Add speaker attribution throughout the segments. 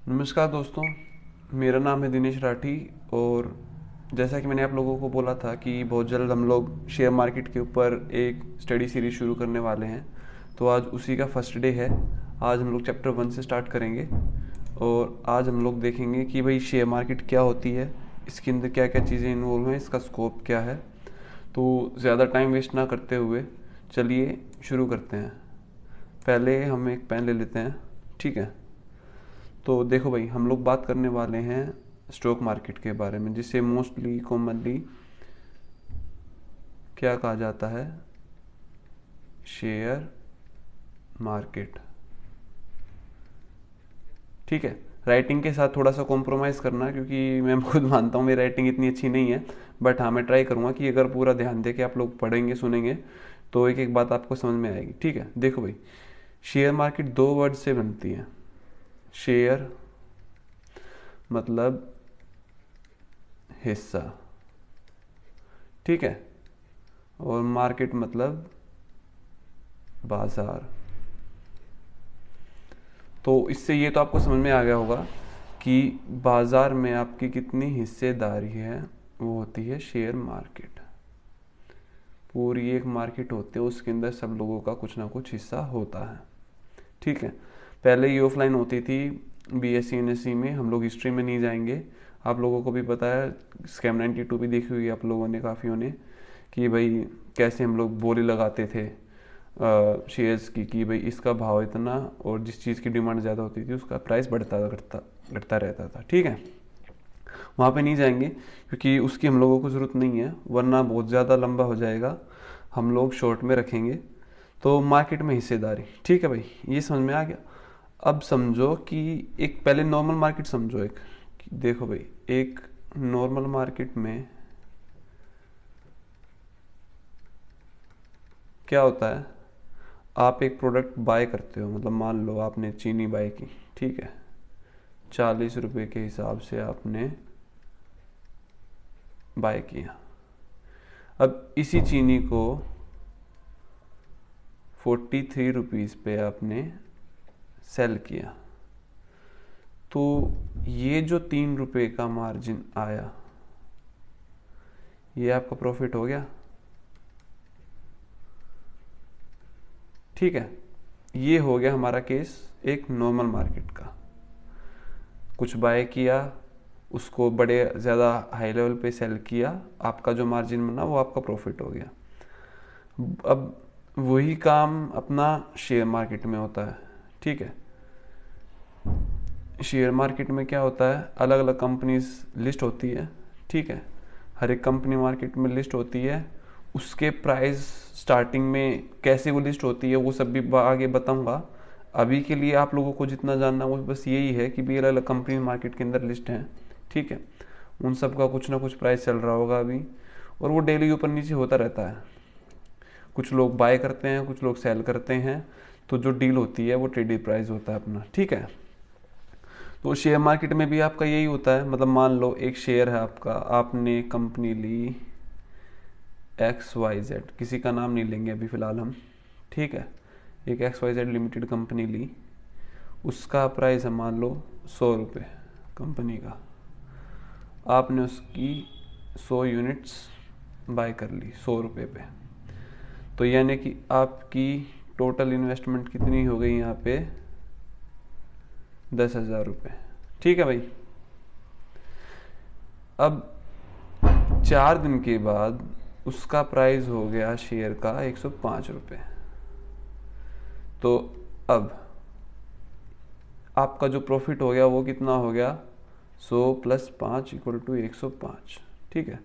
Speaker 1: नमस्कार दोस्तों, मेरा नाम है दिनेश राठी। और जैसा कि मैंने आप लोगों को बोला था कि बहुत जल्द हम लोग शेयर मार्केट के ऊपर एक स्टडी सीरीज शुरू करने वाले हैं, तो आज उसी का फर्स्ट डे है। आज हम लोग चैप्टर 1 से स्टार्ट करेंगे और आज हम लोग देखेंगे कि भाई शेयर मार्केट क्या होती है, इसके अंदर क्या क्या चीज़ें इन्वॉल्व हैं, इसका स्कोप क्या है। तो ज़्यादा टाइम वेस्ट ना करते हुए चलिए शुरू करते हैं। पहले हम एक पेन ले लेते हैं, ठीक है। तो देखो भाई, हम लोग बात करने वाले हैं स्टॉक मार्केट के बारे में, जिसे मोस्टली कॉमनली क्या कहा जाता है, शेयर मार्केट। ठीक है, राइटिंग के साथ थोड़ा सा कॉम्प्रोमाइज़ करना, क्योंकि मैं खुद मानता हूँ मेरी राइटिंग इतनी अच्छी नहीं है। बट हाँ, मैं ट्राई करूँगा कि अगर पूरा ध्यान दे के आप लोग पढ़ेंगे सुनेंगे तो एक एक बात आपको समझ में आएगी। ठीक है, देखो भाई, शेयर मार्केट दो वर्ड से बनती है। शेयर मतलब हिस्सा, ठीक है, और मार्केट मतलब बाजार। तो इससे ये तो आपको समझ में आ गया होगा कि बाजार में आपकी कितनी हिस्सेदारी है, वो होती है शेयर मार्केट। पूरी एक मार्केट होती है, उसके अंदर सब लोगों का कुछ ना कुछ हिस्सा होता है। ठीक है, पहले ये ऑफलाइन होती थी। बीएससी एनएससी में हम लोग हिस्ट्री में नहीं जाएंगे, आप लोगों को भी पता है। स्कैम 92 भी देखी हुई आप लोगों ने, काफ़ियों ने, कि भाई कैसे हम लोग बोली लगाते थे शेयर्स की कि भाई इसका भाव इतना, और जिस चीज़ की डिमांड ज़्यादा होती थी उसका प्राइस बढ़ता घटता घटता रहता था। ठीक है, वहाँ पे नहीं जाएंगे क्योंकि उसकी हम लोगों को ज़रूरत नहीं है, वरना बहुत ज़्यादा लंबा हो जाएगा। हम लोग शॉर्ट में रखेंगे। तो मार्केट में हिस्सेदारी, ठीक है भाई, ये समझ में आ गया। अब समझो कि एक पहले नॉर्मल मार्केट समझो। एक देखो भाई, एक नॉर्मल मार्केट में क्या होता है, आप एक प्रोडक्ट बाय करते हो। मतलब मान लो आपने चीनी बाय की, ठीक है, 40 रुपये के हिसाब से आपने बाय किया। अब इसी चीनी को 43 रुपीज़ पे आपने सेल किया। तो ये जो 3 रुपये का मार्जिन आया, ये आपका प्रॉफिट हो गया। ठीक है, ये हो गया हमारा केस एक नॉर्मल मार्केट का। कुछ बाय किया, उसको बड़े ज़्यादा हाई लेवल पे सेल किया, आपका जो मार्जिन बना वो आपका प्रॉफिट हो गया। अब वही काम अपना शेयर मार्केट में होता है। ठीक है, शेयर मार्केट में क्या होता है, अलग अलग कंपनीज लिस्ट होती है। ठीक है, हर एक कंपनी मार्केट में लिस्ट होती है। उसके प्राइस स्टार्टिंग में कैसे वो लिस्ट होती है वो सब भी आगे बताऊंगा। अभी के लिए आप लोगों को जितना जानना वो बस यही है कि भी अलग अलग कंपनी मार्केट के अंदर लिस्ट हैं। ठीक है, उन सब का कुछ ना कुछ प्राइस चल रहा होगा अभी, और वो डेली ऊपर नीचे होता रहता है। कुछ लोग बाय करते हैं, कुछ लोग सेल करते हैं। तो जो डील होती है वो ट्रेडेड प्राइस होता है अपना। ठीक है, तो शेयर मार्केट में भी आपका यही होता है। मतलब मान लो एक शेयर है आपका, आपने कंपनी ली XYZ, किसी का नाम नहीं लेंगे अभी फ़िलहाल हम। ठीक है, एक XYZ लिमिटेड कंपनी ली, उसका प्राइस है मान लो 100 रुपये कंपनी का। आपने उसकी 100 यूनिट्स बाय कर ली 100 रुपये पे। तो यानी कि आपकी टोटल इन्वेस्टमेंट कितनी हो गई यहाँ पे, 10,000 रुपये। ठीक है भाई, अब 4 दिन के बाद उसका प्राइस हो गया शेयर का 105 रुपये। तो अब आपका जो प्रॉफिट हो गया वो कितना हो गया, 100 + 5 = 105। ठीक है,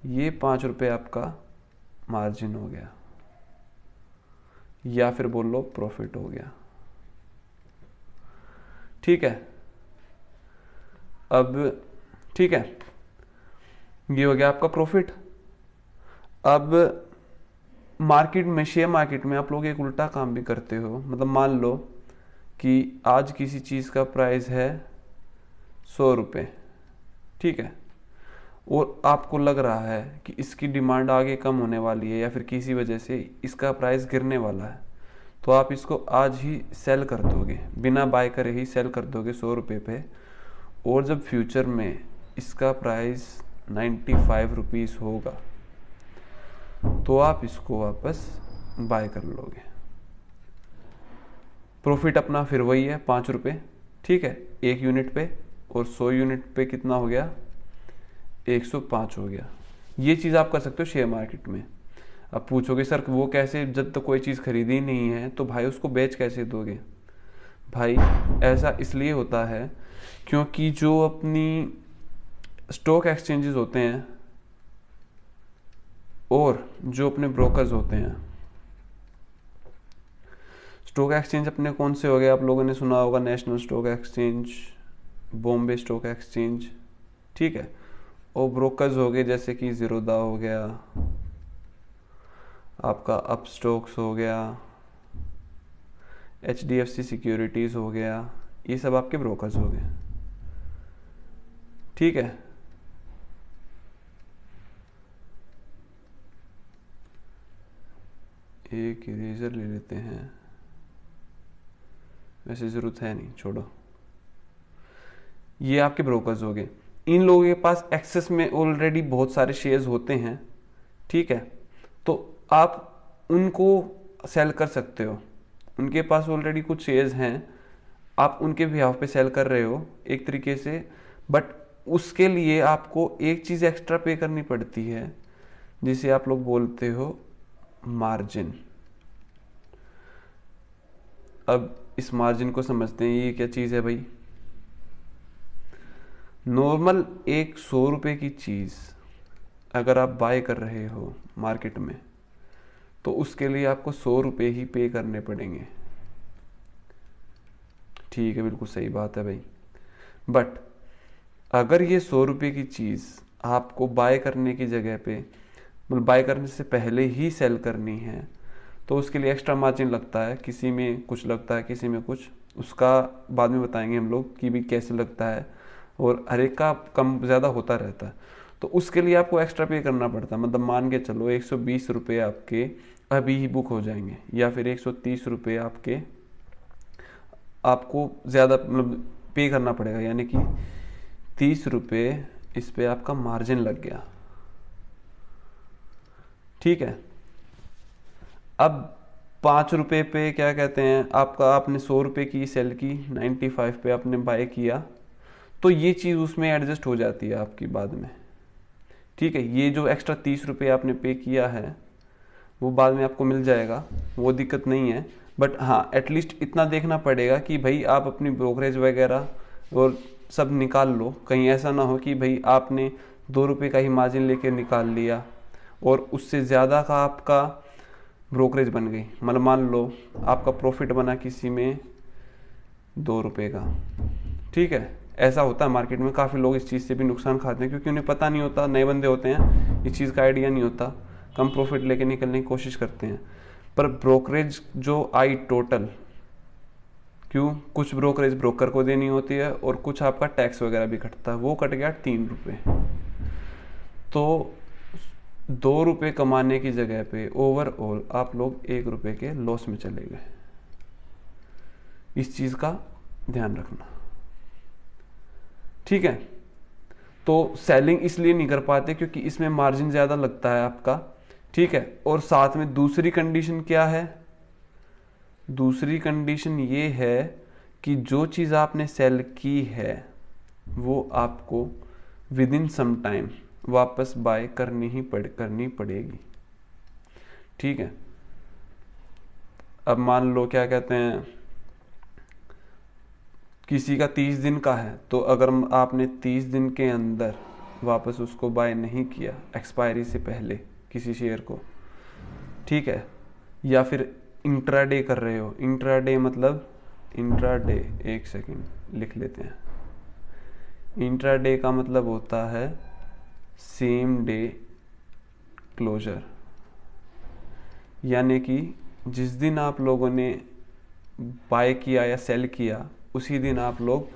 Speaker 1: ये 5 रुपये आपका मार्जिन हो गया, या फिर बोल लो प्रॉफिट हो गया। ठीक है, अब ठीक है, ये हो गया आपका प्रॉफिट। अब मार्केट में, शेयर मार्केट में आप लोग एक उल्टा काम भी करते हो। मतलब मान लो कि आज किसी चीज़ का प्राइस है 100 रुपये, ठीक है, और आपको लग रहा है कि इसकी डिमांड आगे कम होने वाली है या फिर किसी वजह से इसका प्राइस गिरने वाला है। तो आप इसको आज ही सेल कर दोगे, बिना बाय करे ही सेल कर दोगे 100 रुपये पे। और जब फ्यूचर में इसका प्राइस 95 रुपीज़ होगा तो आप इसको वापस बाय कर लोगे। प्रॉफिट अपना फिर वही है 5 रुपये, ठीक है, 1 यूनिट पे, और 100 यूनिट पे कितना हो गया, 105 हो गया। ये चीज़ आप कर सकते हो शेयर मार्केट में। अब पूछोगे सर वो कैसे, जब तक कोई चीज़ खरीदी नहीं है तो भाई उसको बेच कैसे दोगे। भाई ऐसा इसलिए होता है क्योंकि जो अपनी स्टॉक एक्सचेंजेस होते हैं और जो अपने ब्रोकर्स होते हैं, स्टॉक एक्सचेंज अपने कौन से हो गए, आप लोगों ने सुना होगा national stock exchange, Bombay stock exchange, ठीक है। और ब्रोकर्स हो गए जैसे कि ज़ीरोधा हो गया, आपका अप स्टॉक्स हो गया, HDFC सिक्योरिटीज़ हो गया, ये सब आपके ब्रोकर्स हो गए, ठीक है। एक इरेजर ले लेते हैं, वैसे ज़रूरत है नहीं, छोड़ो। ये आपके ब्रोकर्स हो गए। इन लोगों के पास एक्सेस में ऑलरेडी बहुत सारे शेयर्स होते हैं, ठीक है, तो आप उनको सेल कर सकते हो। उनके पास ऑलरेडी कुछ शेयर्स हैं, आप उनके बिहाफ पे सेल कर रहे हो एक तरीके से, बट उसके लिए आपको एक चीज़ एक्स्ट्रा पे करनी पड़ती है जिसे आप लोग बोलते हो मार्जिन। अब इस मार्जिन को समझते हैं, ये क्या चीज़ है भाई। नॉर्मल एक 100 रुपये की चीज़ अगर आप बाय कर रहे हो मार्केट में तो उसके लिए आपको 100 रुपये ही पे करने पड़ेंगे, ठीक है, बिल्कुल सही बात है भाई। बट अगर ये 100 रुपये की चीज़ आपको बाय करने की जगह पे, मतलब बाय करने से पहले ही सेल करनी है, तो उसके लिए एक्स्ट्रा मार्जिन लगता है। किसी में कुछ लगता है, किसी में कुछ, उसका बाद में बताएंगे हम लोग कि भी कैसे लगता है, और हर एक का कम ज़्यादा होता रहता है। तो उसके लिए आपको एक्स्ट्रा पे करना पड़ता है। मतलब मान के चलो 120 रुपये आपके अभी ही बुक हो जाएंगे, या फिर 130 रुपये आपको ज़्यादा मतलब पे करना पड़ेगा, यानी कि 30 रुपये इस पे आपका मार्जिन लग गया, ठीक है। अब 5 रुपये पे क्या कहते हैं, आपने 100 रुपये की सेल की, 95 पे आपने बाय किया, तो ये चीज़ उसमें एडजस्ट हो जाती है आपकी बाद में, ठीक है। ये जो एक्स्ट्रा 30 रुपये आपने पे किया है वो बाद में आपको मिल जाएगा, वो दिक्कत नहीं है। बट हाँ, एटलीस्ट इतना देखना पड़ेगा कि भाई आप अपनी ब्रोकरेज वगैरह और सब निकाल लो। कहीं ऐसा ना हो कि भाई आपने 2 रुपये का ही मार्जिन लेके निकाल लिया और उससे ज़्यादा का आपका ब्रोकरेज बन गई। मतलब मान लो आपका प्रॉफिट बना किसी में 2 रुपये का, ठीक है। ऐसा होता है मार्केट में, काफ़ी लोग इस चीज़ से भी नुकसान खाते हैं क्योंकि उन्हें पता नहीं होता, नए बंदे होते हैं, इस चीज़ का आइडिया नहीं होता, कम प्रॉफिट लेके निकलने की कोशिश करते हैं। पर ब्रोकरेज जो आई टोटल, क्यों, कुछ ब्रोकरेज ब्रोकर को देनी होती है और कुछ आपका टैक्स वगैरह भी कटता है, वो कट गया 3 रुपये। तो 2 रुपये कमाने की जगह पे ओवरऑल आप लोग 1 रुपये के लॉस में चले गए। इस चीज़ का ध्यान रखना, ठीक है। तो सेलिंग इसलिए नहीं कर पाते क्योंकि इसमें मार्जिन ज़्यादा लगता है आपका, ठीक है। और साथ में दूसरी कंडीशन क्या है, दूसरी कंडीशन ये है कि जो चीज़ आपने सेल की है वो आपको विद इन सम टाइम वापस बाय करनी पड़ेगी, ठीक है। अब मान लो क्या कहते हैं, किसी का 30 दिन का है, तो अगर आपने 30 दिन के अंदर वापस उसको बाय नहीं किया एक्सपायरी से पहले किसी शेयर को, ठीक है, या फिर इंट्राडे कर रहे हो, इंट्राडे मतलब इंट्राडे, एक सेकंड लिख लेते हैं। इंट्राडे का मतलब होता है सेम डे क्लोजर, यानी कि जिस दिन आप लोगों ने बाय किया या सेल किया उसी दिन आप लोग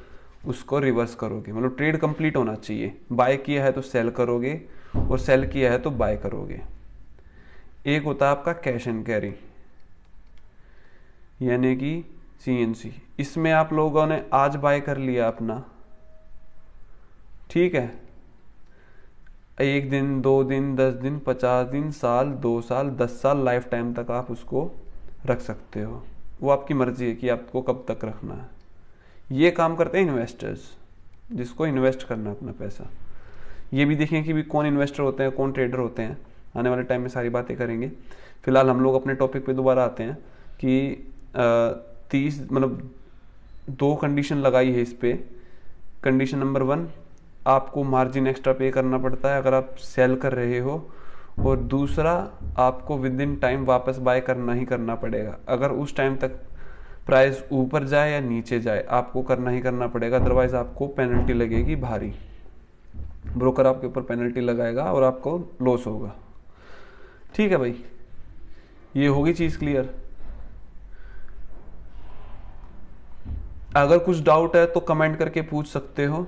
Speaker 1: उसको रिवर्स करोगे। मतलब ट्रेड कंप्लीट होना चाहिए, बाय किया है तो सेल करोगे और सेल किया है तो बाय करोगे। एक होता है आपका कैश एंड कैरी, यानी कि CNC। इसमें आप लोगों ने आज बाय कर लिया अपना, ठीक है, 1 दिन, 2 दिन, 10 दिन, 50 दिन, साल, 2 साल, 10 साल, लाइफ टाइम तक आप उसको रख सकते हो। वो आपकी मर्जी है कि आपको कब तक रखना है। ये काम करते हैं इन्वेस्टर्स, जिसको इन्वेस्ट करना है अपना पैसा। ये भी देखें कि भी कौन इन्वेस्टर होते हैं, कौन ट्रेडर होते हैं, आने वाले टाइम में सारी बातें करेंगे। फिलहाल हम लोग अपने टॉपिक पे दोबारा आते हैं कि 30 मतलब 2 कंडीशन लगाई है इस पे। कंडीशन नंबर 1, आपको मार्जिन एक्स्ट्रा पे करना पड़ता है अगर आप सेल कर रहे हो, और दूसरा, आपको विद इन टाइम वापस बाय करना ही करना पड़ेगा। अगर उस टाइम तक प्राइस ऊपर जाए या नीचे जाए, आपको करना ही करना पड़ेगा, अदरवाइज आपको पेनल्टी लगेगी भारी। ब्रोकर आपके ऊपर पेनल्टी लगाएगा और आपको लॉस होगा। ठीक है भाई, ये होगी चीज क्लियर। अगर कुछ डाउट है तो कमेंट करके पूछ सकते हो,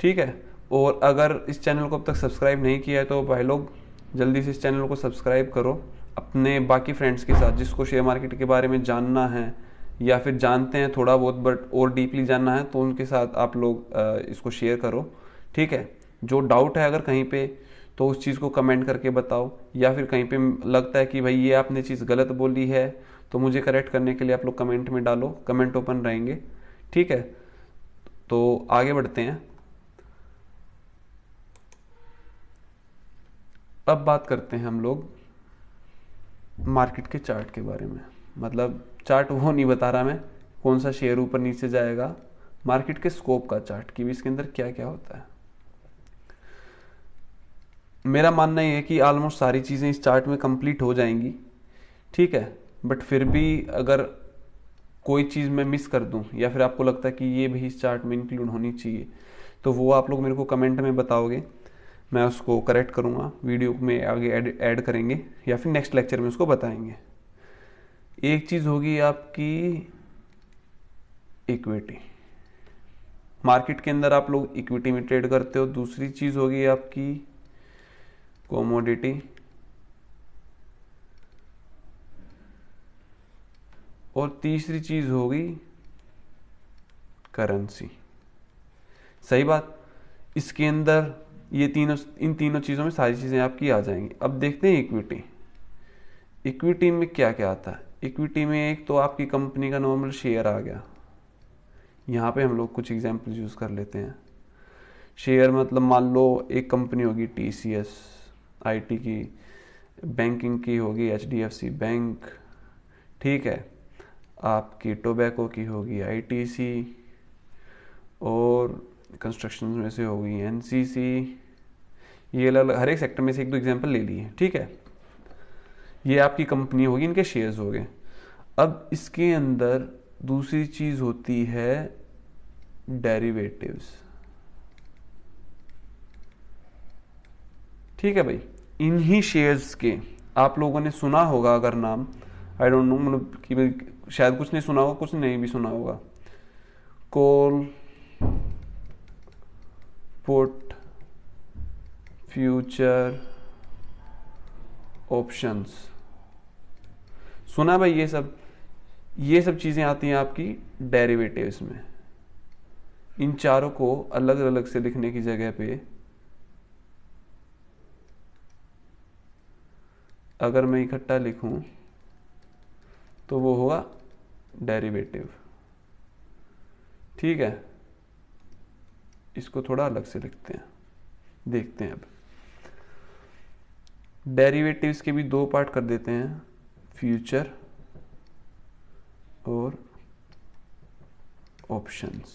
Speaker 1: ठीक है। और अगर इस चैनल को अब तक सब्सक्राइब नहीं किया है तो भाई लोग जल्दी से इस चैनल को सब्सक्राइब करो अपने बाकी फ्रेंड्स के साथ, जिसको शेयर मार्केट के बारे में जानना है या फिर जानते हैं थोड़ा बहुत बट और डीपली जानना है, तो उनके साथ आप लोग इसको शेयर करो, ठीक है। जो डाउट है अगर कहीं पे, तो उस चीज़ को कमेंट करके बताओ, या फिर कहीं पे लगता है कि भाई ये आपने चीज़ गलत बोली है तो मुझे करेक्ट करने के लिए आप लोग कमेंट में डालो, कमेंट ओपन रहेंगे, ठीक है। तो आगे बढ़ते हैं। अब बात करते हैं हम लोग मार्केट के चार्ट के बारे में। मतलब चार्ट वो नहीं बता रहा मैं कौन सा शेयर ऊपर नीचे जाएगा, मार्केट के स्कोप का चार्ट कि भी इसके अंदर क्या क्या होता है। मेरा मानना ये है कि ऑलमोस्ट सारी चीज़ें इस चार्ट में कंप्लीट हो जाएंगी, ठीक है। बट फिर भी अगर कोई चीज़ मैं मिस कर दूं या फिर आपको लगता है कि ये भी इस चार्ट में इंक्लूड होनी चाहिए, तो वो आप लोग मेरे को कमेंट में बताओगे, मैं उसको करेक्ट करूँगा, वीडियो में आगे ऐड करेंगे या फिर नेक्स्ट लेक्चर में उसको बताएंगे। एक चीज़ होगी आपकी इक्विटी, मार्केट के अंदर आप लोग इक्विटी में ट्रेड करते हो। दूसरी चीज़ होगी आपकी कमोडिटी, और तीसरी चीज़ होगी करेंसी। सही बात। इसके अंदर ये तीनों, इन तीनों चीज़ों में सारी चीज़ें आपकी आ जाएंगी। अब देखते हैं इक्विटी। इक्विटी में क्या क्या आता है। इक्विटी में एक तो आपकी कंपनी का नॉर्मल शेयर आ गया। यहाँ पे हम लोग कुछ एग्जाम्पल यूज़ कर लेते हैं। शेयर मतलब मान लो एक कंपनी होगी TCS IT की, बैंकिंग की होगी HDFC बैंक, ठीक है, आपकी टोबैको की होगी ITC, और कंस्ट्रक्शन में से होगी NCC। ये अलग हर एक सेक्टर में से एक दो एग्जांपल ले लिए, ठीक है। ये आपकी कंपनी होगी, इनके शेयर्स हो गए। अब इसके अंदर दूसरी चीज होती है डेरिवेटिव्स, ठीक है भाई। इन्हीं शेयर्स के आप लोगों ने सुना होगा अगर नाम, आई डोंट नो, मतलब कि शायद कुछ नहीं सुना होगा, कुछ नहीं भी सुना होगा। कॉल, पुट, फ्यूचर, ऑप्शंस, सुना भाई। ये सब चीजें आती हैं आपकी डेरिवेटिव्स में। इन चारों को अलग अलग से लिखने की जगह पे अगर मैं इकट्ठा लिखूं तो वो होगा डेरिवेटिव, ठीक है। इसको थोड़ा अलग से लिखते हैं, देखते हैं। अब डेरिवेटिव्स के भी 2 पार्ट कर देते हैं, फ्यूचर और ऑप्शंस।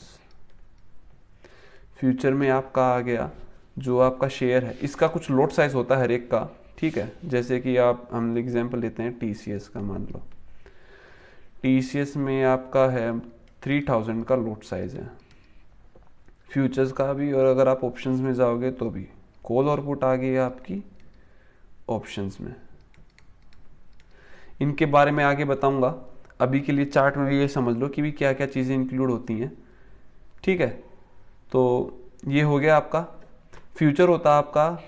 Speaker 1: फ्यूचर में आपका आ गया जो आपका शेयर है, इसका कुछ लॉट साइज होता है हर एक का, ठीक है। जैसे कि हम एग्जांपल लेते हैं TCS का, मान लो TCS में आपका है 3000 का लॉट साइज है, फ्यूचर्स का भी। और अगर आप ऑप्शंस में जाओगे तो भी कॉल और पुट आ गई है आपकी ऑप्शंस में। इनके बारे में आगे बताऊंगा, अभी के लिए चार्ट में भी ये समझ लो कि भी क्या क्या चीज़ें इंक्लूड होती हैं, ठीक है। तो ये हो गया आपका फ्यूचर। होता है आपका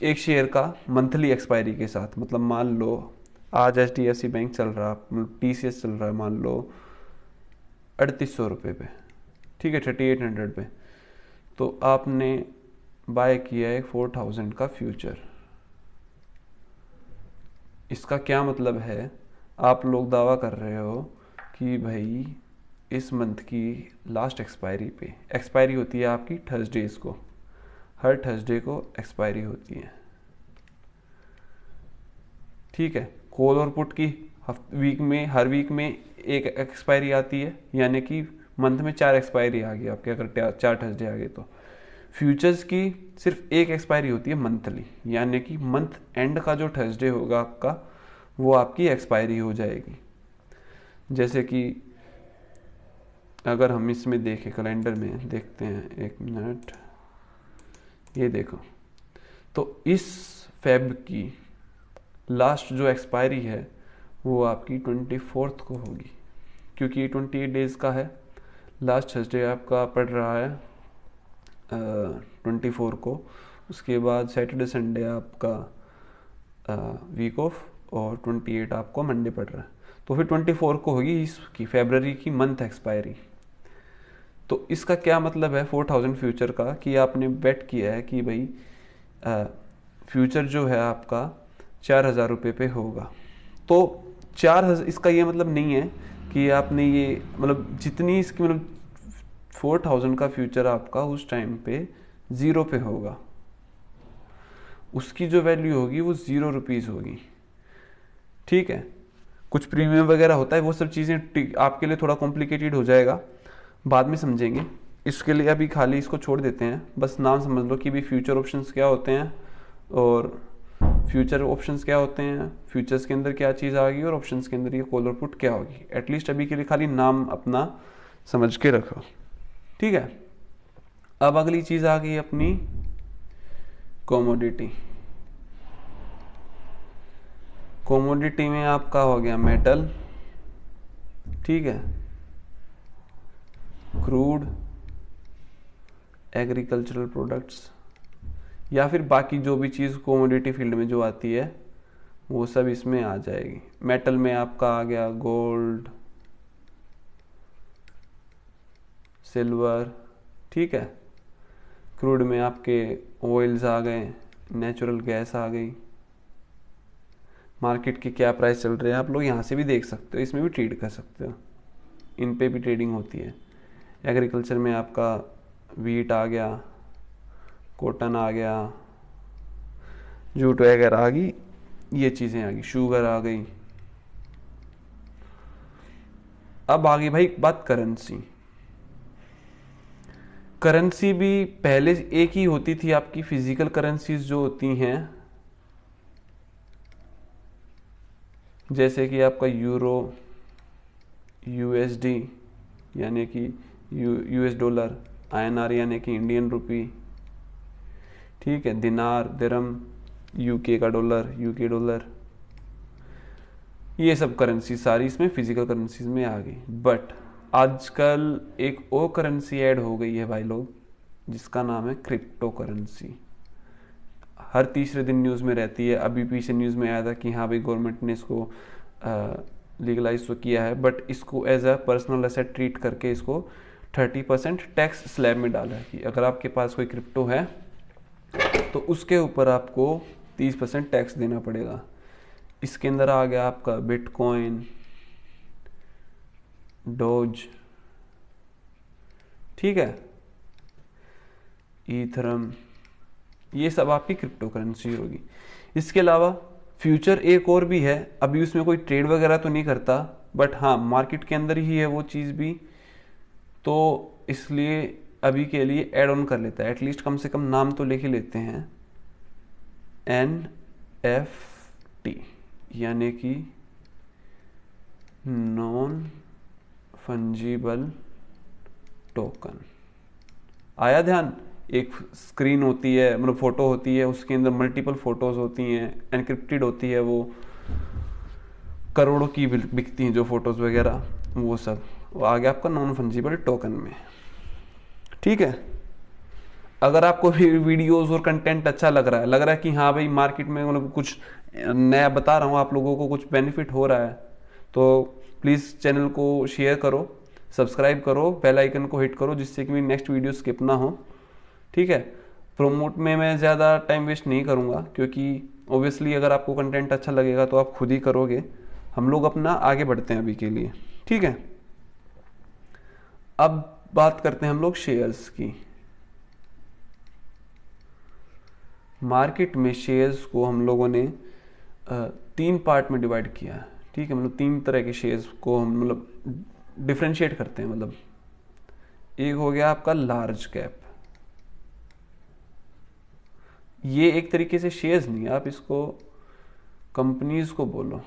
Speaker 1: एक शेयर का मंथली एक्सपायरी के साथ, मतलब मान लो आज HDFC बैंक चल रहा, TCS चल रहा है मान लो 3800 रुपये पे, ठीक है, 3800 पे, तो आपने बाय किया है 4000 का फ्यूचर। इसका क्या मतलब है, आप लोग दावा कर रहे हो कि भाई इस मंथ की लास्ट एक्सपायरी पे, एक्सपायरी होती है आपकी थर्सडेज को, हर थर्सडे को एक्सपायरी होती है, ठीक है। कॉल और पुट की वीक में, हर वीक में एक एक्सपायरी आती है, यानी कि मंथ में 4 एक्सपायरी आ गई आपके, अगर 4 थर्सडे आ गए तो। फ्यूचर्स की सिर्फ एक एक्सपायरी होती है मंथली, यानी कि मंथ एंड का जो थर्सडे होगा आपका, वो आपकी एक्सपायरी हो जाएगी। जैसे कि अगर हम इसमें देखें, कैलेंडर में देखते हैं, 1 मिनट, ये देखो, तो इस फेब की लास्ट जो एक्सपायरी है वो आपकी 24 को होगी, क्योंकि ये 28 डेज का है। लास्ट थर्सडे आपका पड़ रहा है 24 को, उसके बाद सैटरडे संडे आपका वीक ऑफ, और 28 आपको मंडे पड़ रहा है, तो फिर 24 को होगी इसकी फरवरी की मंथ एक्सपायरी। तो इसका क्या मतलब है 4000 फ्यूचर का, कि आपने बेट किया है कि भाई फ्यूचर जो है आपका 4000 रुपये पे होगा। तो 4000, इसका ये मतलब नहीं है कि आपने ये, मतलब जितनी इसकी, मतलब 4000 का फ्यूचर आपका उस टाइम पे 0 पे होगा, उसकी जो वैल्यू होगी वो 0 रुपीज़ होगी, ठीक है। कुछ प्रीमियम वगैरह होता है, वो सब चीज़ें आपके लिए थोड़ा कॉम्प्लिकेटेड हो जाएगा, बाद में समझेंगे। इसके लिए अभी खाली इसको छोड़ देते हैं, बस नाम समझ लो कि भी फ्यूचर ऑप्शंस क्या होते हैं और फ्यूचर ऑप्शंस क्या होते हैं, फ्यूचर्स के अंदर क्या चीज़ आ गई और ऑप्शंस के अंदर ये कॉल और पुट क्या होगी। एटलीस्ट अभी के लिए खाली नाम अपना समझ के रखो, ठीक है। अब अगली चीज़ आ गई अपनी कॉमोडिटी। कॉमोडिटी में आपका हो गया मेटल, ठीक है, क्रूड, एग्रीकल्चरल प्रोडक्ट्स, या फिर बाकी जो भी चीज़ कॉमोडिटी फील्ड में जो आती है वो सब इसमें आ जाएगी। मेटल में आपका आ गया गोल्ड, सिल्वर, ठीक है। क्रूड में आपके ऑयल्स आ गए, नेचुरल गैस आ गई। मार्केट के क्या प्राइस चल रहे हैं आप लोग यहाँ से भी देख सकते हो, इसमें भी ट्रेड कर सकते हो, इन पे भी ट्रेडिंग होती है। एग्रीकल्चर में आपका वीट आ गया, कॉटन आ गया, जूट वगैरह आ गई, ये चीज़ें आ गई, शुगर आ गई। अब आ गई भाई बात करेंसी। करेंसी भी पहले एक ही होती थी आपकी, फिजिकल करेंसीज जो होती हैं, जैसे कि आपका यूरो, USD यानी कि US डॉलर, INR यानी कि इंडियन रुपी, ठीक है, दिनार, दिरहम, UK का डॉलर, UK डॉलर, ये सब करेंसी सारी इसमें फिजिकल करेंसीज में आ गई। बट आजकल एक और करेंसी ऐड हो गई है भाई लोग, जिसका नाम है क्रिप्टो करेंसी। हर तीसरे दिन न्यूज़ में रहती है, अभी पीछे न्यूज़ में आया था कि हाँ भाई गवर्नमेंट ने इसको लीगलाइज तो किया है, बट इसको as a personal asset treat करके इसको 30% टैक्स स्लैब में डाला है कि अगर आपके पास कोई क्रिप्टो है तो उसके ऊपर आपको 30% टैक्स देना पड़ेगा। इसके अंदर आ गया आपका बिटकॉइन, डोज, ठीक है, ईथरम, ये सब आपकी क्रिप्टो करेंसी होगी। इसके अलावा फ्यूचर एक और भी है, अभी उसमें कोई ट्रेड वगैरह तो नहीं करता, बट हाँ मार्केट के अंदर ही है वो चीज़ भी, तो इसलिए अभी के लिए ऐड ऑन कर लेता है, एटलीस्ट कम से कम नाम तो लिख ही लेते हैं, NFT यानी कि नॉन फंजीबल टोकन। आया ध्यान? एक स्क्रीन होती है, मतलब फोटो होती है, उसके अंदर मल्टीपल फोटोज होती हैं, एनक्रिप्टेड होती है, वो करोड़ों की बिकती हैं जो फोटोज वगैरह, वो सब वो आ गया आपका नॉन फंजीबल टोकन में, ठीक है। अगर आपको वीडियोस और कंटेंट अच्छा लग रहा है कि हाँ भाई मार्केट में मतलब कुछ नया बता रहा हूँ, आप लोगों को कुछ बेनिफिट हो रहा है तो प्लीज़ चैनल को शेयर करो, सब्सक्राइब करो, बेल आइकन को हिट करो, जिससे कि मेरी नेक्स्ट वीडियो स्किप ना हो। ठीक है, प्रोमोट में मैं ज़्यादा टाइम वेस्ट नहीं करूँगा, क्योंकि ऑब्वियसली अगर आपको कंटेंट अच्छा लगेगा तो आप खुद ही करोगे। हम लोग अपना आगे बढ़ते हैं अभी के लिए। ठीक है, अब बात करते हैं हम लोग शेयर्स की। मार्केट में शेयर्स को हम लोगों ने 3 पार्ट में डिवाइड किया है। ठीक है, मतलब 3 तरह के शेयर्स को हम मतलब डिफ्रेंशिएट करते हैं। मतलब एक हो गया आपका लार्ज कैप, ये एक तरीके से शेयर्स नहीं है, आप इसको कंपनीज को बोलो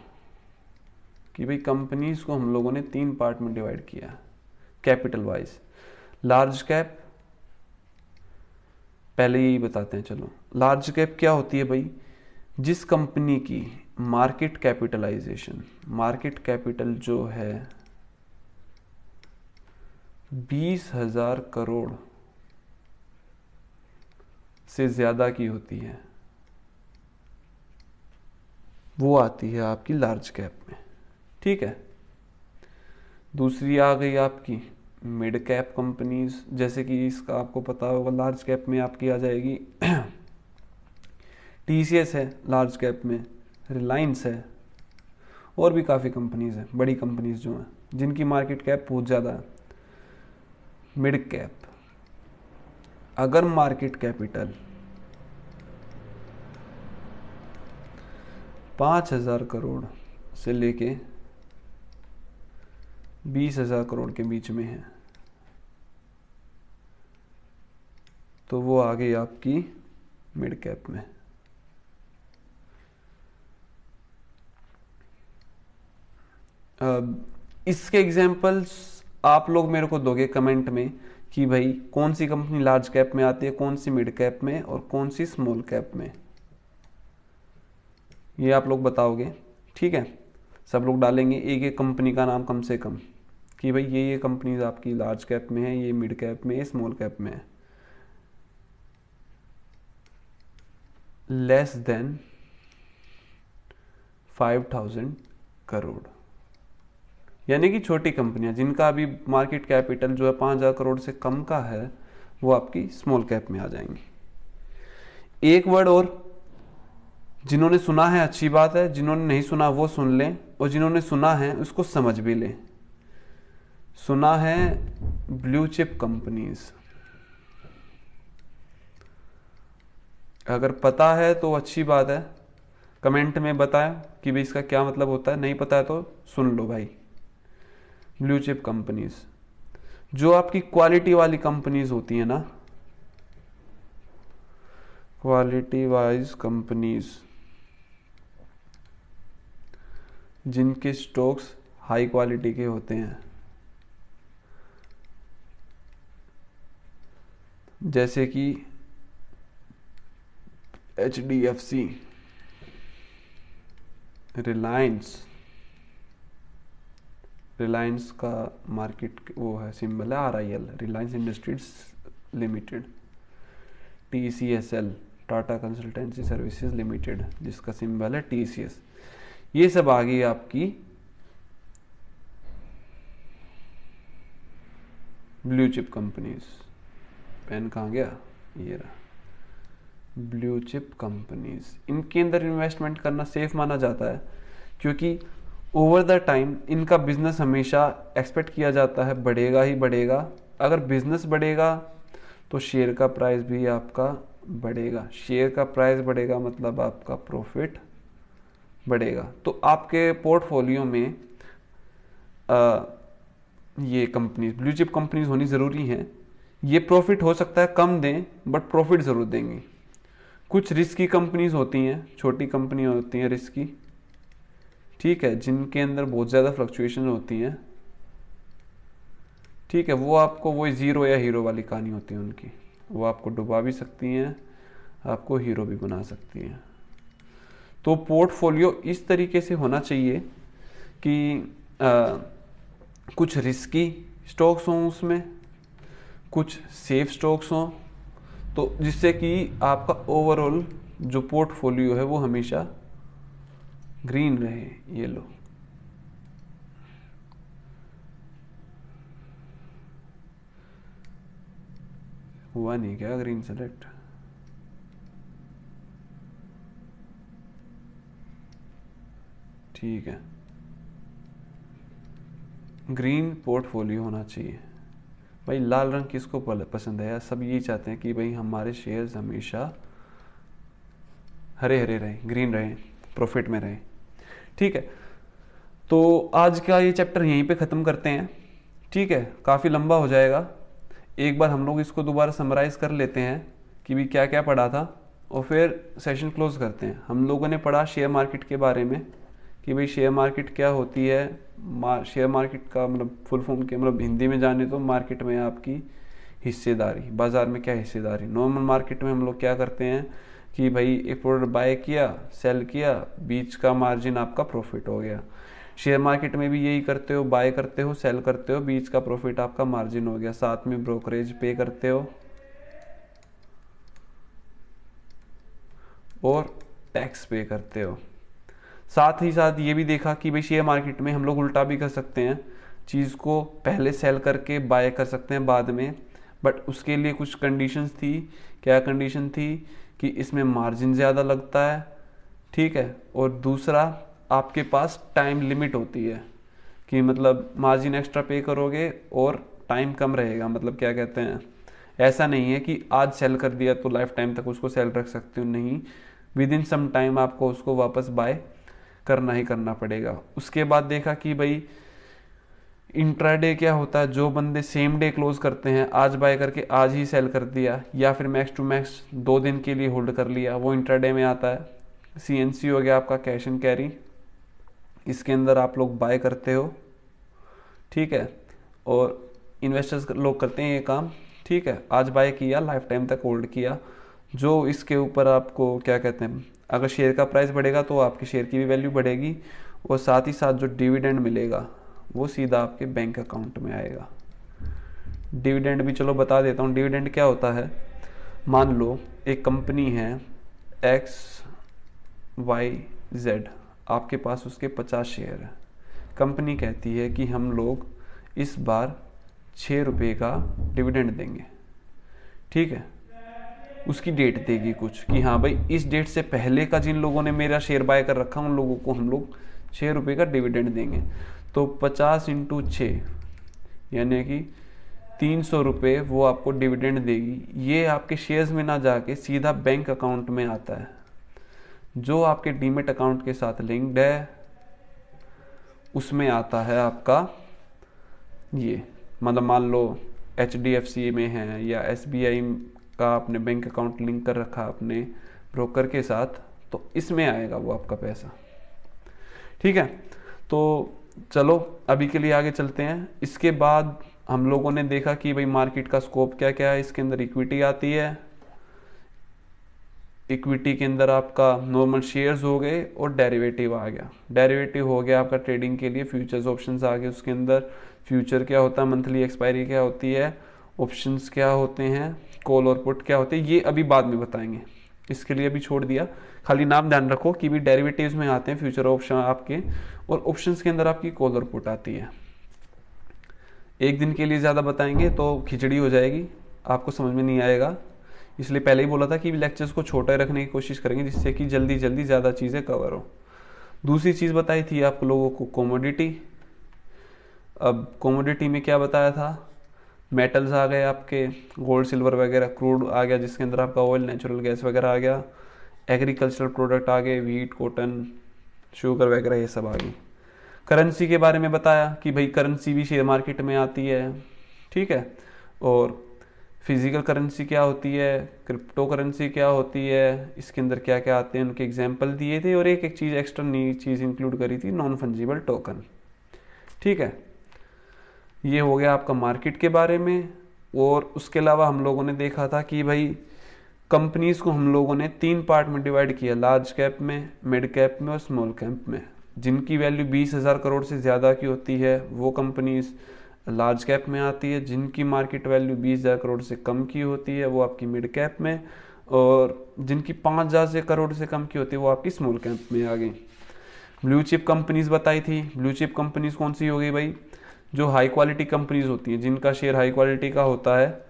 Speaker 1: कि भाई कंपनीज को हम लोगों ने 3 पार्ट में डिवाइड किया कैपिटल वाइज। लार्ज कैप पहले यही बताते हैं। चलो, लार्ज कैप क्या होती है भाई? जिस कंपनी की मार्केट कैपिटलाइजेशन, मार्केट कैपिटल जो है 20,000 करोड़ से ज्यादा की होती है, वो आती है आपकी लार्ज कैप में। ठीक है, दूसरी आ गई आपकी मिड कैप कंपनीज, जैसे कि इसका आपको पता होगा, लार्ज कैप में आपकी आ जाएगी टीसीएस है, लार्ज कैप में रिलायंस है, और भी काफ़ी कंपनीज हैं, बड़ी कंपनीज जो हैं जिनकी मार्केट कैप बहुत ज़्यादा है। मिड कैप, अगर मार्केट कैपिटल 5,000 करोड़ से लेके 20,000 करोड़ के बीच में है तो वो आ गई आपकी मिड कैप में। इसके एग्जांपल्स आप लोग मेरे को दोगे कमेंट में कि भाई कौन सी कंपनी लार्ज कैप में आती है, कौन सी मिड कैप में और कौन सी स्मॉल कैप में, ये आप लोग बताओगे। ठीक है, सब लोग डालेंगे एक एक कंपनी का नाम कम से कम, कि भाई ये कंपनीज आपकी लार्ज कैप में है, ये मिड कैप में, ये स्मॉल कैप में है। लेस देन 5,000 करोड़, यानी कि छोटी कंपनियां जिनका अभी मार्केट कैपिटल जो है 5,000 करोड़ से कम का है, वो आपकी स्मॉल कैप में आ जाएंगी। एक वर्ड और, जिन्होंने सुना है अच्छी बात है, जिन्होंने नहीं सुना वो सुन लें, और जिन्होंने सुना है उसको समझ भी लें। सुना है ब्लू चिप कंपनीज, अगर पता है तो अच्छी बात है, कमेंट में बताएं कि भाई इसका क्या मतलब होता है। नहीं पता है तो सुन लो भाई। ब्लू चिप कंपनीज जो आपकी क्वालिटी वाली कंपनीज होती है ना, क्वालिटी वाइज कंपनीज जिनके स्टॉक्स हाई क्वालिटी के होते हैं, जैसे कि HDFC, रिलायंस का मार्केट वो है सिंबल है RIL, Reliance industries limited. TCSL, Tata consultancy services limited, जिसका सिंबल है TCS। ये सब आ गई आपकी ब्लू चिप कंपनीज। पेन कहाँ गया, ये रहा। ब्लू चिप कंपनीज, इनके अंदर इन्वेस्टमेंट करना सेफ माना जाता है, क्योंकि ओवर द टाइम इनका बिजनेस हमेशा एक्सपेक्ट किया जाता है बढ़ेगा ही बढ़ेगा। अगर बिजनेस बढ़ेगा तो शेयर का प्राइस भी आपका बढ़ेगा, शेयर का प्राइस बढ़ेगा मतलब आपका प्रॉफिट बढ़ेगा। तो आपके पोर्टफोलियो में ये कंपनीज, ब्लू चिप कंपनीज होनी ज़रूरी है। ये प्रॉफिट हो सकता है कम दें, बट प्रॉफिट ज़रूर देंगी। कुछ रिस्की कंपनीज होती हैं, छोटी कंपनी होती हैं रिस्की, ठीक है, जिनके अंदर बहुत ज़्यादा फ्लक्चुएशन होती हैं। ठीक है, वो आपको वही ज़ीरो या हीरो वाली कहानी होती है उनकी, वो आपको डुबा भी सकती हैं, आपको हीरो भी बना सकती हैं। तो पोर्टफोलियो इस तरीके से होना चाहिए कि कुछ रिस्की स्टॉक्स हों उसमें, कुछ सेफ स्टॉक्स हों, तो जिससे कि आपका ओवरऑल जो पोर्टफोलियो है वो हमेशा ग्रीन रहे, ये लो। हुआ नहीं क्या ग्रीन सेलेक्ट? ठीक है, ग्रीन पोर्टफोलियो होना चाहिए। भाई लाल रंग किसको पसंद है यार? सब यही चाहते हैं कि भाई हमारे शेयर्स हमेशा हरे हरे रहें, ग्रीन रहें, प्रॉफिट में रहें। ठीक है, तो आज का ये चैप्टर यहीं पे ख़त्म करते हैं। ठीक है, काफ़ी लंबा हो जाएगा। एक बार हम लोग इसको दोबारा समराइज़ कर लेते हैं कि भी क्या क्या पढ़ा था, और फिर सेशन क्लोज करते हैं। हम लोगों ने पढ़ा शेयर मार्केट के बारे में कि भाई शेयर मार्केट क्या होती है। शेयर मार्केट का मतलब फुल फॉर्म के मतलब हिंदी में जाने तो मार्केट में आपकी हिस्सेदारी, बाजार में क्या हिस्सेदारी। नॉर्मल मार्केट में हम लोग क्या करते हैं कि भाई एक प्रोडक्ट बाय किया, सेल किया, बीच का मार्जिन आपका प्रॉफिट हो गया। शेयर मार्केट में भी यही करते हो, बाय करते हो, सेल करते हो, बीच का प्रॉफिट आपका मार्जिन हो गया, साथ में ब्रोकरेज पे करते हो और टैक्स पे करते हो। साथ ही साथ ये भी देखा कि भाई शेयर मार्केट में हम लोग उल्टा भी कर सकते हैं, चीज़ को पहले सेल करके बाय कर सकते हैं बाद में, बट उसके लिए कुछ कंडीशंस थी। क्या कंडीशन थी? कि इसमें मार्जिन ज़्यादा लगता है, ठीक है, और दूसरा आपके पास टाइम लिमिट होती है कि मतलब मार्जिन एक्स्ट्रा पे करोगे और टाइम कम रहेगा। मतलब क्या कहते हैं, ऐसा नहीं है कि आज सेल कर दिया तो लाइफ टाइम तक उसको सेल रख सकते हो, नहीं, विद इन सम टाइम आपको उसको वापस बाय करना ही करना पड़ेगा। उसके बाद देखा कि भाई इंट्राडे क्या होता है, जो बंदे सेम डे क्लोज करते हैं, आज बाय करके आज ही सेल कर दिया, या फिर मैक्स टू मैक्स 2 दिन के लिए होल्ड कर लिया, वो इंट्राडे में आता है। सीएनसी हो गया आपका कैश एंड कैरी, इसके अंदर आप लोग बाय करते हो, ठीक है, और इन्वेस्टर्स लोग करते हैं ये काम, ठीक है। आज बाय किया, लाइफ टाइम तक होल्ड किया, जो इसके ऊपर आपको क्या कहते हैं, अगर शेयर का प्राइस बढ़ेगा तो आपके शेयर की भी वैल्यू बढ़ेगी, और साथ ही साथ जो डिविडेंड मिलेगा वो सीधा आपके बैंक अकाउंट में आएगा। डिविडेंड भी चलो बता देता हूँ। डिविडेंड क्या होता है, मान लो एक कंपनी है XYZ, आपके पास उसके 50 शेयर है। कंपनी कहती है कि हम लोग इस बार 6 रुपये का डिविडेंड देंगे, ठीक है। उसकी डेट देगी कुछ कि हाँ भाई इस डेट से पहले का जिन लोगों ने मेरा शेयर बाय कर रखा उन लोगों को हम लोग 6 रुपये का डिविडेंड देंगे। तो 50 × 6 यानी कि 300 रुपये वो आपको डिविडेंड देगी। ये आपके शेयर्स में ना जाके सीधा बैंक अकाउंट में आता है, जो आपके डीमेट अकाउंट के साथ लिंक्ड है उसमें आता है आपका ये। मतलब मान लो HDFC में है या SBI का आपने बैंक अकाउंट लिंक कर रखा अपने ब्रोकर के साथ, तो इसमें आएगा वो आपका पैसा, ठीक है। तो चलो अभी के लिए आगे चलते हैं। इसके बाद हम लोगों ने देखा कि भाई मार्केट का स्कोप क्या क्या है। इसके अंदर इक्विटी आती है, इक्विटी के अंदर आपका नॉर्मल शेयर्स हो गए और डेरिवेटिव आ गया। डेरिवेटिव हो गया आपका ट्रेडिंग के लिए, फ्यूचर्स ऑप्शंस आ गए। उसके अंदर फ्यूचर क्या होता है, मंथली एक्सपायरी क्या होती है, ऑप्शंस क्या होते हैं, कॉल और पुट क्या होते हैं, ये अभी बाद में बताएंगे, इसके लिए अभी छोड़ दिया। खाली नाम ध्यान रखो कि भी डेरिवेटिव्स में आते हैं फ्यूचर ऑप्शन आपके, और ऑप्शंस के अंदर आपकी कॉल और पुट आती है। एक दिन के लिए ज़्यादा बताएंगे तो खिचड़ी हो जाएगी, आपको समझ में नहीं आएगा, इसलिए पहले ही बोला था कि लेक्चर्स को छोटा रखने की कोशिश करेंगे जिससे कि जल्दी जल्दी ज़्यादा चीज़ें कवर हो। दूसरी चीज़ बताई थी आप लोगों को कोमोडिटी। अब कोमोडिटी में क्या बताया था, मेटल्स आ गए आपके, गोल्ड सिल्वर वगैरह, क्रूड आ गया जिसके अंदर आपका ऑयल नेचुरल गैस वगैरह आ गया, एग्रीकल्चरल प्रोडक्ट आ गए, वीट कॉटन शुगर वगैरह ये सब आ गई। करेंसी के बारे में बताया कि भाई करेंसी भी शेयर मार्केट में आती है, ठीक है। और फिजिकल करेंसी क्या होती है, क्रिप्टो करेंसी क्या होती है, इसके अंदर क्या क्या आते हैं उनके एग्जाम्पल दिए थे, और एक एक चीज़ एक्स्ट्रा नई चीज़ इंक्लूड करी थी, नॉन फंजिबल टोकन, ठीक है। ये हो गया आपका मार्केट के बारे में। और उसके अलावा हम लोगों ने देखा था कि भाई कंपनीज को हम लोगों ने 3 पार्ट में डिवाइड किया, लार्ज कैप में, मिड कैप में और स्मॉल कैप में। जिनकी वैल्यू 20,000 करोड़ से ज़्यादा की होती है वो कंपनीज लार्ज कैप में आती है, जिनकी मार्केट वैल्यू 20,000 करोड़ से कम की होती है वो आपकी मिड कैप में, और जिनकी 5,000 से करोड़ से कम की होती है वो आपकी स्मॉल कैप में आ गई। ब्लू चिप कंपनीज बताई थी। ब्लू चिप कंपनीज कौन सी हो गई भाई? जो हाई क्वालिटी कंपनीज होती हैं, जिनका शेयर हाई क्वालिटी का होता है,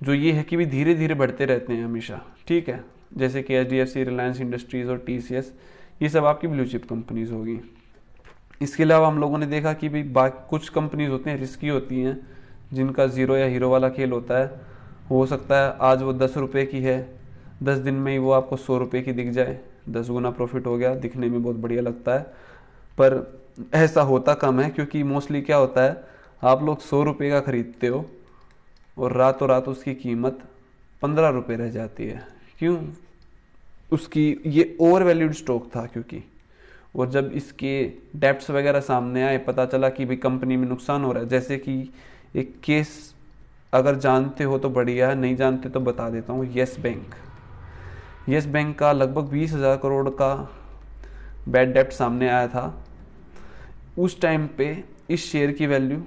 Speaker 1: जो ये है कि भी धीरे धीरे बढ़ते रहते हैं हमेशा, ठीक है, जैसे कि HDFC, रिलायंस इंडस्ट्रीज और TCS, ये सब आपकी ब्लू चिप कंपनीज होगी। इसके अलावा हम लोगों ने देखा कि भाई बाकी कुछ कंपनीज होती हैं रिस्की होती हैं, जिनका ज़ीरो या हीरो वाला खेल होता है। हो सकता है आज वो 10 रुपये की है, 10 दिन में ही वो आपको 100 रुपये की दिख जाए, 10 गुना प्रॉफिट हो गया, दिखने में बहुत बढ़िया लगता है, पर ऐसा होता कम है, क्योंकि मोस्टली क्या होता है, आप लोग 100 रुपये का खरीदते हो और रातों रात उसकी कीमत 15 रुपये रह जाती है। क्यों? उसकी ये ओवर वैल्यूड स्टॉक था क्योंकि, और जब इसके डेप्ट्स वगैरह सामने आए, पता चला कि भाई कंपनी में नुकसान हो रहा है। जैसे कि एक केस अगर जानते हो तो बढ़िया है, नहीं जानते तो बता देता हूँ। येस बैंक, येस बैंक का लगभग 20,000 करोड़ का बैड डेप्ट सामने आया था। उस टाइम पे इस शेयर की वैल्यू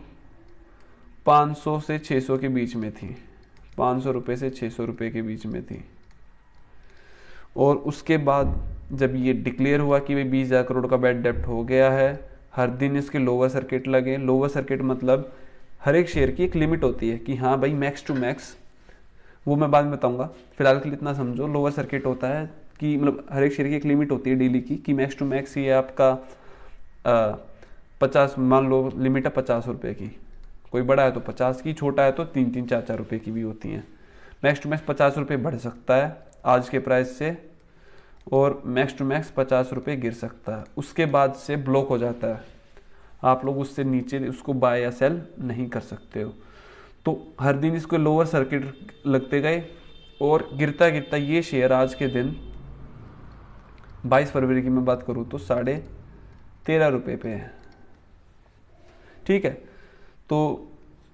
Speaker 1: 500 से 600 के बीच में थी, 500 रुपये से 600 रुपये के बीच में थी। और उसके बाद जब ये डिक्लेयर हुआ कि भाई 20,000 करोड़ का बैड डेप्ट हो गया है, हर दिन इसके लोअर सर्किट लगे। लोअर सर्किट मतलब हर एक शेयर की एक लिमिट होती है कि हाँ भाई मैक्स टू मैक्स, वो मैं बाद में बताऊंगा, फिलहाल के लिए इतना समझो। लोअर सर्किट होता है कि मतलब हर एक शेयर की एक लिमिट होती है डेली की, कि मैक्स टू मैक्स ये आपका 50, मान लो लिमिट है 50 रुपये की, कोई बड़ा है तो 50 की, छोटा है तो 3-3, 4-4 रुपये की भी होती हैं। मैक्स टू मैक्स 50 रुपये बढ़ सकता है आज के प्राइस से, और मैक्स टू मैक्स 50 रुपये गिर सकता है, उसके बाद से ब्लॉक हो जाता है, आप लोग उससे नीचे उसको बाय या सेल नहीं कर सकते हो। तो हर दिन इसको लोअर सर्किट लगते गए, और गिरता गिरता ये शेयर आज के दिन 22 फरवरी की मैं बात करूँ तो 13.5 रुपये पे है, ठीक है। तो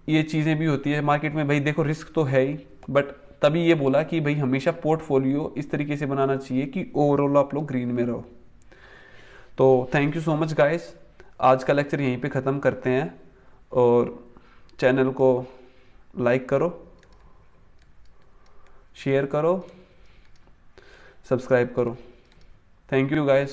Speaker 1: ये चीज़ें भी होती है मार्केट में भाई, देखो रिस्क तो है ही, बट तभी ये बोला कि भाई हमेशा पोर्टफोलियो इस तरीके से बनाना चाहिए कि ओवरऑल आप लोग ग्रीन में रहो। तो thank you so much guys, आज का लेक्चर यहीं पे ख़त्म करते हैं, और चैनल को लाइक करो, शेयर करो, सब्सक्राइब करो। Thank you guys.